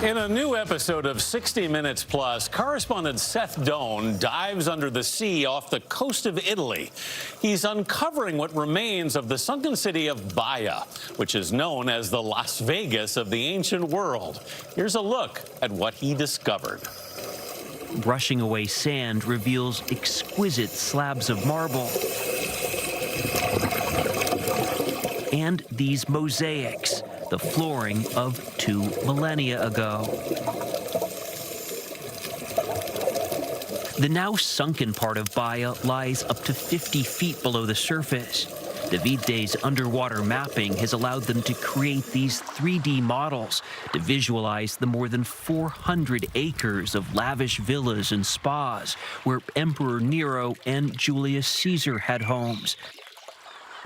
In a new episode of 60 Minutes Plus, correspondent Seth Doane dives under the sea off the coast of Italy. He's uncovering what remains of the sunken city of Baia, which is known as the Las Vegas of the ancient world. Here's a look at what he discovered. Brushing away sand reveals exquisite slabs of marble. And these mosaics, the flooring of 2 millennia ago. The now sunken part of Baia lies up to 50 feet below the surface. David's underwater mapping has allowed them to create these 3D models to visualize the more than 400 acres of lavish villas and spas where Emperor Nero and Julius Caesar had homes.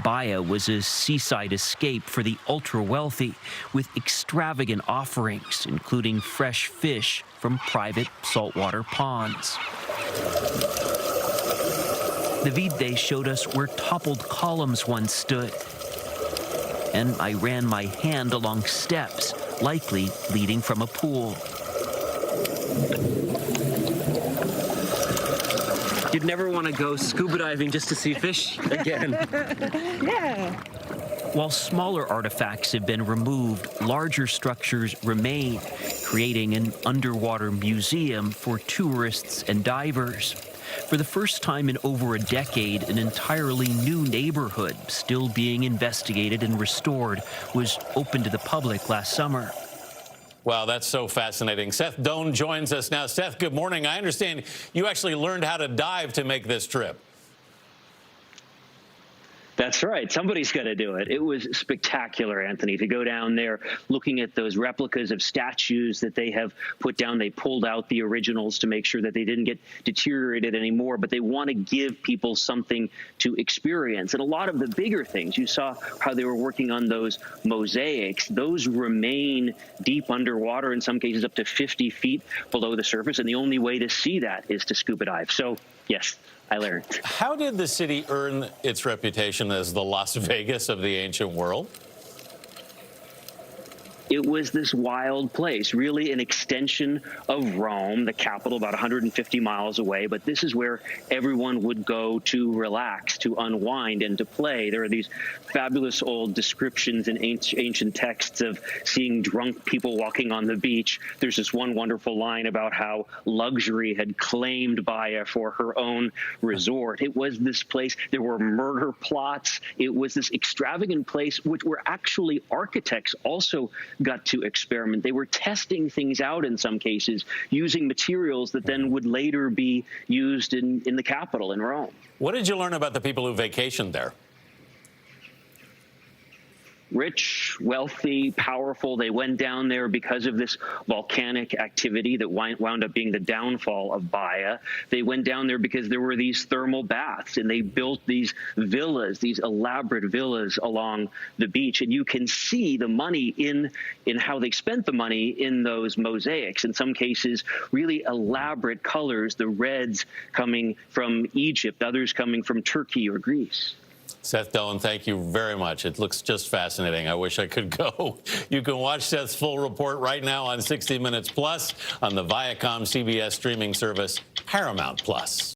Baia was a seaside escape for the ultra-wealthy, with extravagant offerings, including fresh fish from private saltwater ponds. David showed us where toppled columns once stood, and I ran my hand along steps, likely leading from a pool. You'd never want to go scuba diving just to see fish again. Yeah. While smaller artifacts have been removed, larger structures remain, creating an underwater museum for tourists and divers. For the first time in over a decade, an entirely new neighborhood, still being investigated and restored, was open to the public last summer. Wow, that's so fascinating. Seth Doane joins us now. Seth, good morning. I understand you actually learned how to dive to make this trip. That's right. Somebody's got to do it. It was spectacular, Anthony, to go down there looking at those replicas of statues that they have put down. They pulled out the originals to make sure that they didn't get deteriorated anymore, but they want to give people something to experience. And a lot of the bigger things, you saw how they were working on those mosaics. Those remain deep underwater, in some cases up to 50 feet below the surface. And the only way to see that is to scuba dive. So, yes, I learned. How did the city earn its reputation as the Las Vegas of the ancient world? It was this wild place, really an extension of Rome, the capital, about 150 miles away. But this is where everyone would go to relax, to unwind, and to play. There are these fabulous old descriptions in ancient texts of seeing drunk people walking on the beach. There's this one wonderful line about how luxury had claimed Baia for her own resort. It was this place. There were murder plots. It was this extravagant place, which were actually architects also got to experiment. They were testing things out in some cases, using materials that then would later be used in the capital, in Rome. What did you learn about the people who vacationed there? Rich, wealthy, powerful. They went down there because of this volcanic activity that wound up being the downfall of Baia. They went down there because there were these thermal baths, and they built these villas, these elaborate villas along the beach. And you can see the money in how they spent the money in those mosaics. In some cases, really elaborate colors, the reds coming from Egypt, others coming from Turkey or Greece. Seth Doane, thank you very much. It looks just fascinating. I wish I could go. You can watch Seth's full report right now on 60 Minutes Plus on the ViacomCBS streaming service Paramount Plus.